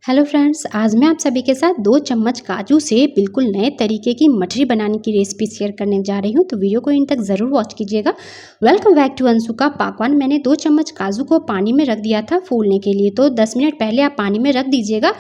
Hello friends, आज मैं आप सभी के साथ 2 चम्मच काजू से बिल्कुल नए तरीके की मठरी बनाने की रेसिपी शेयर करने जा रही हूं। तो वीडियो को इन तक ज़रूर वॉच कीजिएगा। वेलकम बैक टू अंशु का पाकवान। मैंने 2 चम्मच काजू को पानी में रख दिया था फूलने के लिए, तो 10 मिनट पहले आप पानी में रख दीजिएगा।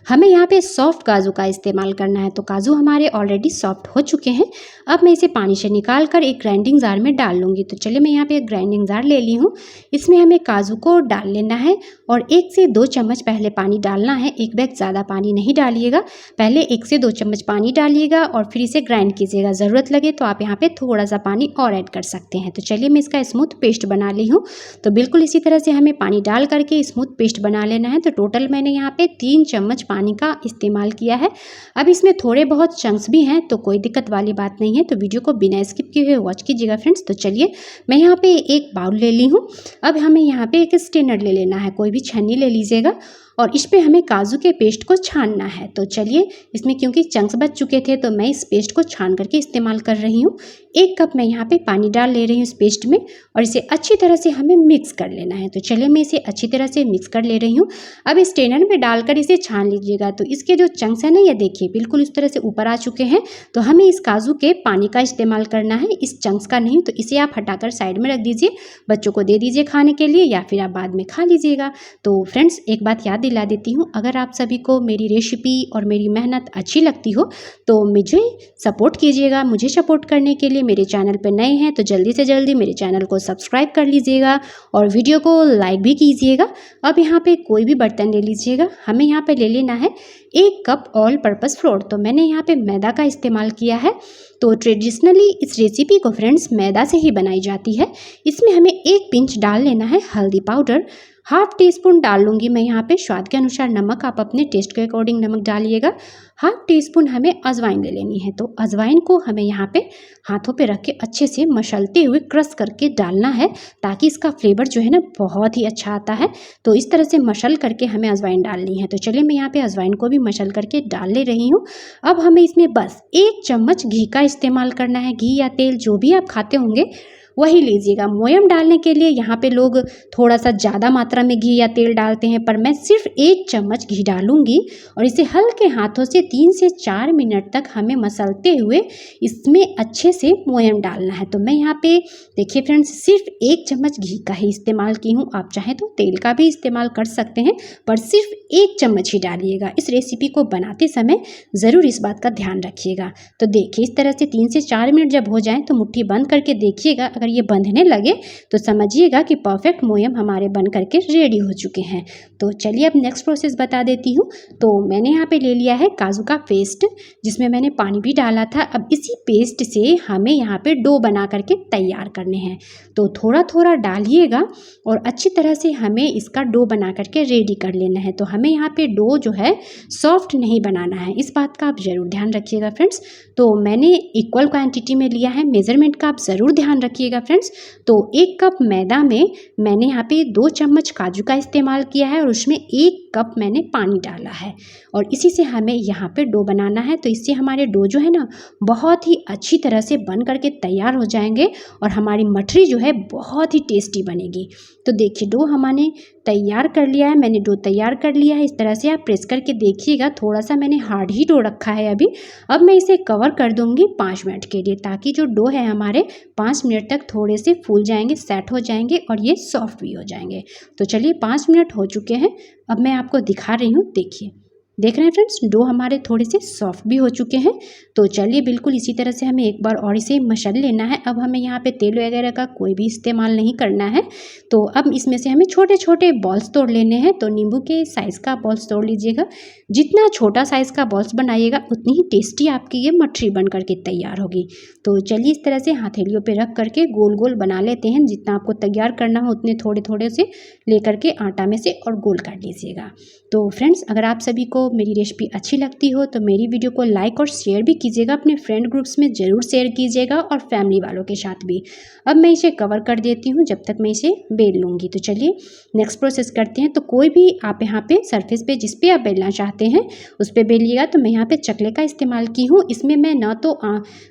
हमें यहाँ पे सॉफ्ट काजू का इस्तेमाल करना है, तो काजू हमारे ऑलरेडी सॉफ्ट हो चुके हैं। अब मैं इसे पानी से निकाल कर एक ग्राइंडिंग जार में डाल लूँगी। तो चलिए मैं यहाँ पे एक ग्राइंडिंग जार ले ली हूँ। इसमें हमें काजू को डाल लेना है और 1 से 2 चम्मच पहले पानी डालना है। एक बैग ज़्यादा पानी नहीं डालिएगा, पहले 1 से 2 चम्मच पानी डालिएगा और फिर इसे ग्राइंड कीजिएगा। ज़रूरत लगे तो आप यहाँ पे थोड़ा सा पानी और ऐड कर सकते हैं। तो चलिए मैं इसका स्मूथ पेस्ट बना ली हूँ। तो बिल्कुल इसी तरह से हमें पानी डाल करके स्मूथ पेस्ट बना लेना है। तो टोटल मैंने यहाँ पे 3 चम्मच पानी का इस्तेमाल किया है। अब इसमें थोड़े बहुत चंक्स भी हैं, तो कोई दिक्कत वाली बात नहीं है। तो वीडियो को बिना स्किप किए हुए वॉच कीजिएगा फ्रेंड्स। तो चलिए मैं यहाँ पे एक बाउल ले ली हूँ। अब हमें यहाँ पे एक स्ट्रेनर ले लेना है, कोई भी छन्नी ले लीजिएगा और इस पे हमें काजू के पेस्ट को छानना है। तो चलिए इसमें क्योंकि चंक्स बच चुके थे तो मैं इस पेस्ट को छान करके इस्तेमाल कर रही हूँ। 1 कप मैं यहाँ पे पानी डाल ले रही हूँ इस पेस्ट में और इसे अच्छी तरह से हमें मिक्स कर लेना है। तो चलिए मैं इसे अच्छी तरह से मिक्स कर ले रही हूँ। अब इस स्ट्रेनर में डालकर इसे छान लीजिएगा। तो इसके जो चंक्स हैं ना, ये देखिए बिल्कुल इस तरह से ऊपर आ चुके हैं। तो हमें इस काजू के पानी का इस्तेमाल करना है, इस चंक्स का नहीं। तो इसे आप हटाकर साइड में रख दीजिए, बच्चों को दे दीजिए खाने के लिए या फिर आप बाद में खा लीजिएगा। तो फ्रेंड्स एक बात याद दिला देती हूँ, अगर आप सभी को मेरी रेसिपी और मेरी मेहनत अच्छी लगती हो तो मुझे सपोर्ट कीजिएगा। मुझे सपोर्ट करने के लिए मेरे चैनल पर नए हैं तो जल्दी से जल्दी मेरे चैनल को सब्सक्राइब कर लीजिएगा और वीडियो को लाइक भी कीजिएगा। अब यहाँ पे कोई भी बर्तन ले लीजिएगा। हमें यहाँ पे ले लेना है 1 कप ऑल पर्पस फ्लोर। तो मैंने यहाँ पे मैदा का इस्तेमाल किया है। तो ट्रेडिशनली इस रेसिपी को फ्रेंड्स मैदा से ही बनाई जाती है। इसमें हमें 1 पिंच डाल लेना है हल्दी पाउडर। ½ टीस्पून डाल लूँगी मैं यहाँ पे स्वाद के अनुसार नमक, आप अपने टेस्ट के अकॉर्डिंग नमक डालिएगा। ½ टीस्पून हमें अजवाइन ले लेनी है। तो अजवाइन को हमें यहाँ पे हाथों पे रख के अच्छे से मसलते हुए क्रश करके डालना है, ताकि इसका फ्लेवर जो है ना बहुत ही अच्छा आता है। तो इस तरह से मसल करके हमें अजवाइन डालनी है। तो चलिए मैं यहाँ पे अजवाइन को भी मसल करके डाल ले रही हूँ। अब हमें इसमें बस 1 चम्मच घी का इस्तेमाल करना है। घी या तेल जो भी आप खाते होंगे वही लीजिएगा। मोयम डालने के लिए यहाँ पे लोग थोड़ा सा ज़्यादा मात्रा में घी या तेल डालते हैं, पर मैं सिर्फ 1 चम्मच घी डालूंगी और इसे हल्के हाथों से 3 से 4 मिनट तक हमें मसलते हुए इसमें अच्छे से मोयम डालना है। तो मैं यहाँ पे देखिए फ्रेंड्स सिर्फ 1 चम्मच घी का ही इस्तेमाल की हूँ। आप चाहें तो तेल का भी इस्तेमाल कर सकते हैं, पर सिर्फ 1 चम्मच ही डालिएगा। इस रेसिपी को बनाते समय ज़रूर इस बात का ध्यान रखिएगा। तो देखिए इस तरह से 3 से 4 मिनट जब हो जाए तो मुट्ठी बंद करके देखिएगा। अगर ये बंधने लगे तो समझिएगा कि परफेक्ट मोयम हमारे बन करके रेडी हो चुके हैं। तो चलिए अब नेक्स्ट प्रोसेस बता देती हूँ। तो मैंने यहाँ पे ले लिया है काजू का पेस्ट, जिसमें मैंने पानी भी डाला था। अब इसी पेस्ट से हमें यहाँ पे डो बना करके तैयार करने हैं। तो थोड़ा थोड़ा डालिएगा और अच्छी तरह से हमें इसका डो बना करके रेडी कर लेना है। तो हमें यहाँ पे डो जो है सॉफ्ट नहीं बनाना है, इस बात का आप ज़रूर ध्यान रखिएगा फ्रेंड्स। तो मैंने इक्वल क्वांटिटी में लिया है, मेजरमेंट का आप ज़रूर ध्यान रखिएगा फ्रेंड्स। तो 1 कप मैदा में मैंने यहाँ पे 2 चम्मच काजू का इस्तेमाल किया है और उसमें 1 कप मैंने पानी डाला है और इसी से हमें यहाँ पे डो बनाना है। तो इससे हमारे डो जो है ना बहुत ही अच्छी तरह से बन करके तैयार हो जाएंगे और हमारी मठरी जो है बहुत ही टेस्टी बनेगी। तो देखिए डो हमने तैयार कर लिया है, मैंने डो तैयार कर लिया है। इस तरह से आप प्रेस करके देखिएगा, थोड़ा सा मैंने हार्ड ही डो रखा है अभी। अब मैं इसे कवर कर दूंगी 5 मिनट के लिए, ताकि जो डो है हमारे 5 मिनट तक थोड़े से फूल जाएंगे, सेट हो जाएंगे और ये सॉफ्ट भी हो जाएंगे। तो चलिए 5 मिनट हो चुके हैं। अब मैं आपको दिखा रही हूँ, देखिए देख रहे हैं फ्रेंड्स डो हमारे थोड़े से सॉफ्ट भी हो चुके हैं। तो चलिए बिल्कुल इसी तरह से हमें एक बार और इसे मसल लेना है। अब हमें यहाँ पे तेल वगैरह का कोई भी इस्तेमाल नहीं करना है। तो अब इसमें से हमें छोटे छोटे बॉल्स तोड़ लेने हैं। तो नींबू के साइज़ का बॉल्स तोड़ लीजिएगा। जितना छोटा साइज़ का बॉल्स बनाइएगा उतनी ही टेस्टी आपकी ये मठरी बन करके तैयार होगी। तो चलिए इस तरह से हथेलियों पे रख करके गोल गोल बना लेते हैं। जितना आपको तैयार करना हो उतने थोड़े थोड़े से ले करके आटा में से और गोल कर लीजिएगा। तो फ्रेंड्स अगर आप सभी को मेरी रेसिपी अच्छी लगती हो तो मेरी वीडियो को लाइक और शेयर भी कीजिएगा, अपने फ्रेंड ग्रुप्स में ज़रूर शेयर कीजिएगा और फैमिली वालों के साथ भी। अब मैं इसे कवर कर देती हूँ जब तक मैं इसे बेल लूँगी। तो चलिए नेक्स्ट प्रोसेस करते हैं। तो कोई भी आप यहाँ पे सरफेस पे जिस पे आप बेलना चाहते हैं उस पर बेलिएगा। तो मैं यहाँ पे चकले का इस्तेमाल की हूँ। इसमें मैं ना तो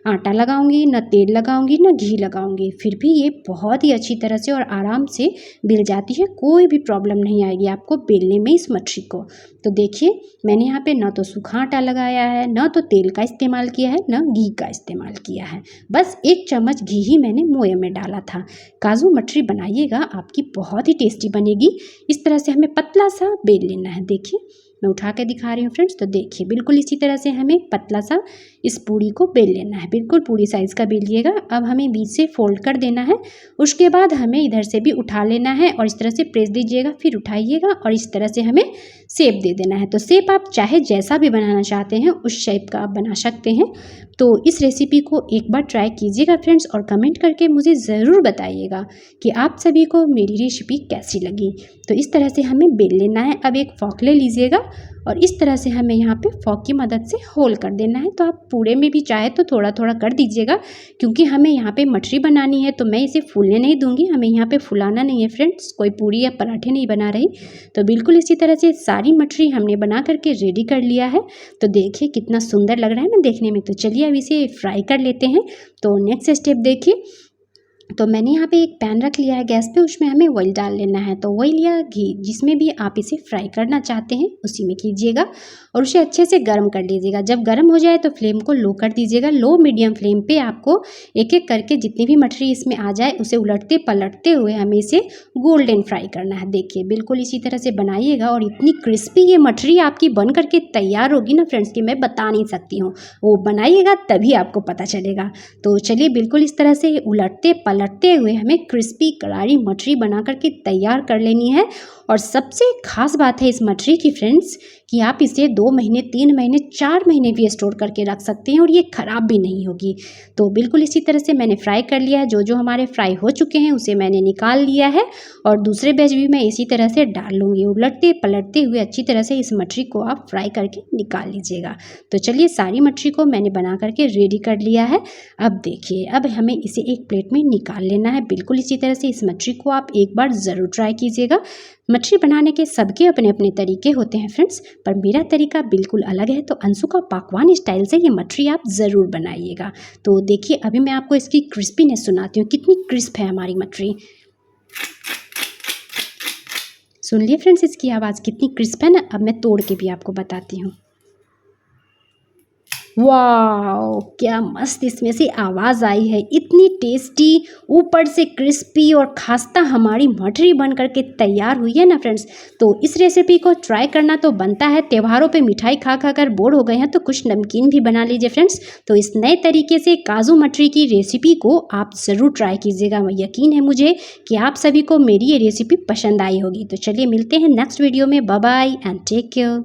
आटा लगाऊंगी, ना तेल लगाऊंगी, ना घी लगाऊंगी, फिर भी ये बहुत ही अच्छी तरह से और आराम से बेल जाती है। कोई भी प्रॉब्लम नहीं आएगी आपको बेलने में इस मछली को। तो देखिए मैंने यहाँ पे ना तो सूखा आटा लगाया है, ना तो तेल का इस्तेमाल किया है, ना घी का इस्तेमाल किया है। बस 1 चम्मच घी ही मैंने मोये में डाला था। काजू मटरी बनाइएगा, आपकी बहुत ही टेस्टी बनेगी। इस तरह से हमें पतला सा बेल लेना है। देखिए मैं उठा के दिखा रही हूँ फ्रेंड्स। तो देखिए बिल्कुल इसी तरह से हमें पतला सा इस पूरी को बेल लेना है। बिल्कुल पूरी साइज़ का बेलिएगा। अब हमें बीच से फोल्ड कर देना है। उसके बाद हमें इधर से भी उठा लेना है और इस तरह से प्रेस दीजिएगा, फिर उठाइएगा और इस तरह से हमें शेप दे देना है। तो शेप आप चाहे जैसा भी बनाना चाहते हैं उस शेप का आप बना सकते हैं। तो इस रेसिपी को एक बार ट्राई कीजिएगा फ्रेंड्स और कमेंट करके मुझे ज़रूर बताइएगा कि आप सभी को मेरी रेसिपी कैसी लगी। तो इस तरह से हमें बेल लेना है। अब एक फॉक ले लीजिएगा और इस तरह से हमें यहाँ पे फॉक की मदद से होल कर देना है। तो आप पूरे में भी चाहे तो थोड़ा थोड़ा कर दीजिएगा, क्योंकि हमें यहाँ पे मटरी बनानी है तो मैं इसे फूलने नहीं दूंगी। हमें यहाँ पे फुलाना नहीं है फ्रेंड्स, कोई पूरी या पराठे नहीं बना रही। तो बिल्कुल इसी तरह से सारी मटरी हमने बना करके रेडी कर लिया है। तो देखिए कितना सुंदर लग रहा है ना देखने में। तो चलिए अब इसे फ्राई कर लेते हैं। तो नेक्स्ट स्टेप देखिए, तो मैंने यहाँ पे एक पैन रख लिया है गैस पे, उसमें हमें ऑयल डाल लेना है। तो ऑयल या घी जिसमें भी आप इसे फ्राई करना चाहते हैं उसी में कीजिएगा और उसे अच्छे से गर्म कर लीजिएगा। जब गर्म हो जाए तो फ्लेम को लो कर दीजिएगा। लो मीडियम फ्लेम पे आपको एक एक करके जितनी भी मछली इसमें आ जाए उसे उलटते पलटते हुए हमें इसे गोल्डन फ्राई करना है। देखिए बिल्कुल इसी तरह से बनाइएगा और इतनी क्रिस्पी ये मछली आपकी बन करके तैयार होगी ना फ्रेंड्स कि मैं बता नहीं सकती हूँ। वो बनाइएगा तभी आपको पता चलेगा। तो चलिए बिल्कुल इस तरह से उलटते पलटते हुए हमें क्रिस्पी करारी मछली बना करके तैयार कर लेनी है। और सबसे खास बात है इस मछली की फ्रेंड्स कि आप इसे 2 महीने, 3 महीने, 4 महीने भी स्टोर करके रख सकते हैं और ये ख़राब भी नहीं होगी। तो बिल्कुल इसी तरह से मैंने फ्राई कर लिया है। जो जो हमारे फ्राई हो चुके हैं उसे मैंने निकाल लिया है और दूसरे बैच भी मैं इसी तरह से डाल लूँगी। उलटते पलटते हुए अच्छी तरह से इस मछली को आप फ्राई करके निकाल लीजिएगा। तो चलिए सारी मछली को मैंने बना करके रेडी कर लिया है। अब देखिए अब हमें इसे एक प्लेट में निकाल लेना है। बिल्कुल इसी तरह से इस मछली को आप एक बार ज़रूर ट्राई कीजिएगा। मछली बनाने के सबके अपने अपने तरीके होते हैं फ्रेंड्स, पर मेरा तरीका बिल्कुल अलग है। तो अंशुका पाकवान स्टाइल से ये मछली आप ज़रूर बनाइएगा। तो देखिए अभी मैं आपको इसकी क्रिस्पीनेस सुनाती हूँ, कितनी क्रिस्प है हमारी मछली। सुन लिए फ्रेंड्स इसकी आवाज़ कितनी क्रिस्प है ना। अब मैं तोड़ के भी आपको बताती हूँ। वाह क्या मस्त इसमें से आवाज़ आई है, इतनी टेस्टी, ऊपर से क्रिस्पी और खास्ता हमारी मठरी बन करके तैयार हुई है ना फ्रेंड्स। तो इस रेसिपी को ट्राई करना तो बनता है। त्योहारों पे मिठाई खा खा कर बोर हो गए हैं तो कुछ नमकीन भी बना लीजिए फ्रेंड्स। तो इस नए तरीके से काजू मठरी की रेसिपी को आप ज़रूर ट्राई कीजिएगा। यकीन है मुझे कि आप सभी को मेरी ये रेसिपी पसंद आई होगी। तो चलिए मिलते हैं नेक्स्ट वीडियो में। Bye bye and take care.